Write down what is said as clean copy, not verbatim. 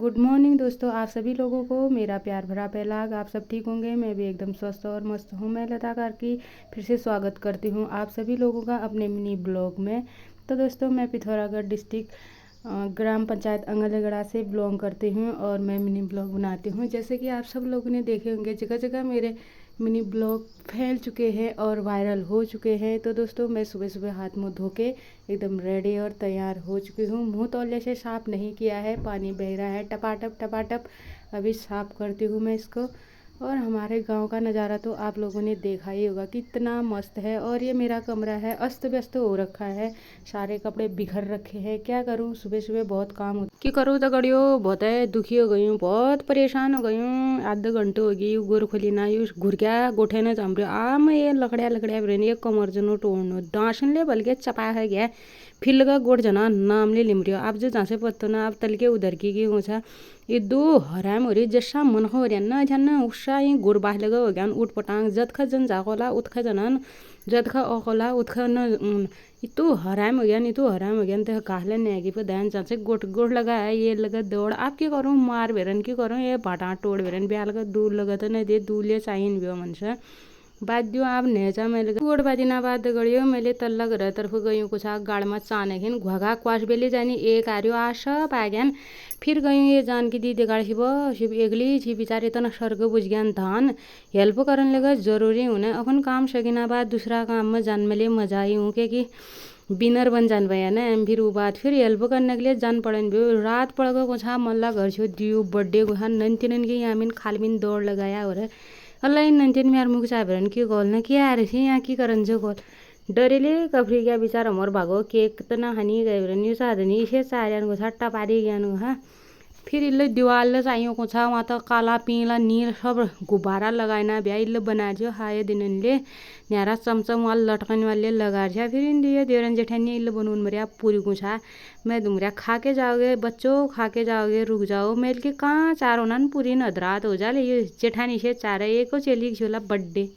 Good morning दोस्तों, आप सभी लोगों को मेरा प्यार भरा पहलाग। आप सब ठीक होंगे। मैं भी एकदम स्वस्थ और मस्त हूँ। मैं लता की फिर से स्वागत करती हूँ आप सभी लोगों का अपने मिनी ब्लॉग में। तो दोस्तों, मैं पिथौरागढ़ डिस्ट्रिक्ट ग्राम पंचायत अंगलगड़ा से बिलोंग करती हूँ और मैं मिनी ब्लॉग बनाती हूँ। जैसे कि आप सब लोगों ने देखे होंगे, जगह जगह मेरे मिनी ब्लॉग फैल चुके हैं और वायरल हो चुके हैं। तो दोस्तों, मैं सुबह सुबह हाथ मुँह धो के एकदम रेडी और तैयार हो चुकी हूँ। मुँह तौलिया से साफ़ नहीं किया है, पानी बह रहा है टपाटप टपाटप। अभी साफ़ करती हूँ मैं इसको। और हमारे गांव का नज़ारा तो आप लोगों ने देखा ही होगा, कितना मस्त है। और ये मेरा कमरा है, अस्त व्यस्त हो रखा है, सारे कपड़े बिखर रखे हैं। क्या करूँ, सुबह सुबह बहुत काम होता कि करूँ तो गड़ियो बहुत है, दुखी हो गई हूँ, बहुत परेशान हो गई हूँ। आधे घंटे हो गई गुर खोली ना, यू घुरक्या गोठे ने जम रहे आम ये लकड़िया लकड़िया बरन ये कमर जनो टोड़नो डांसन ले बल्कि चपा है गया फिर लगा गोठ जना नाम ले लिम रही अब जो जहाँ से पत्तो ना अब तल के उधर की हो छा ये दो हराम हो रही जैसा मन हो रहा ना झन उषा ही गुड़ बाह लगा हो गया उठ पटांग जत खा जन जाकोला उत खा जनन जत खा ओकोला उत खा न इतु हराम हो गया इतु हराम हो गया तो कहले नेगी पे ध्यान जहाँ से गोठ गोठ लगा है ये लगा दौड़ आप क्या करूँ मार बेरन की करूँ ये भाटा तोड़ बेरन ब्याल का दूर लगा तो नहीं दे दूल्हे चाहिए भी मनसा बाद दियो आप नेचा मैले गोड़ बाजिना बाद गड़ियो मैले तल्ला घर तरफ गयूँ कुछ गाड़मा चानेखिन घुगा क्वास बेले जानी एक आर्यो आश पाग्यान फिर गयूँ ये जान की दीदी गाड़ शिव एगली छी बिचारे इतना सर्ग बुझ गयान धान हेल्प करन लगा जरूरी हुने अपन काम सकिना बाद दूसरा काम में जान मेले मजा आई हूँ कि बिनर बन जान भैया ना फिर वो बात फिर हेल्प करने के लिए जान पड़न भी रात पड़ गो कुछ मल्ला घर छो दियो बर्थडे को नन तिनन के यहाँ मिन खालमिन दौड़ लगाया हो रहा अल्लाह नन तिन में मुख चाबरन की गोल ना क्या आ रही यहाँ की करन जो गोल डरेले कफरी गया बेचारा मोर भागो केक तो ना हनी गए न्यू साधनी इसे चारियान को छट्टा पारी गया हाँ फिर इल्ले दीवार चाहिए को छा वहाँ तो काला पीला नील सब गुब्बारा लगाना ब्याह इल्ले बना दियो हाय दिन न्यारा चमचम वाल लटकन वाले लगा दिया फिर इन दिए देवरन जेठानी इल्ले बनून मरिया पूरी कुछा मैं दुमरिया खा के जाओगे बच्चों खा के जाओगे रुक जाओ मेल के कहाँ चारों ना पूरी नदरात हो जा ले ये जेठानी से चार एक चेली छोला बर्थडे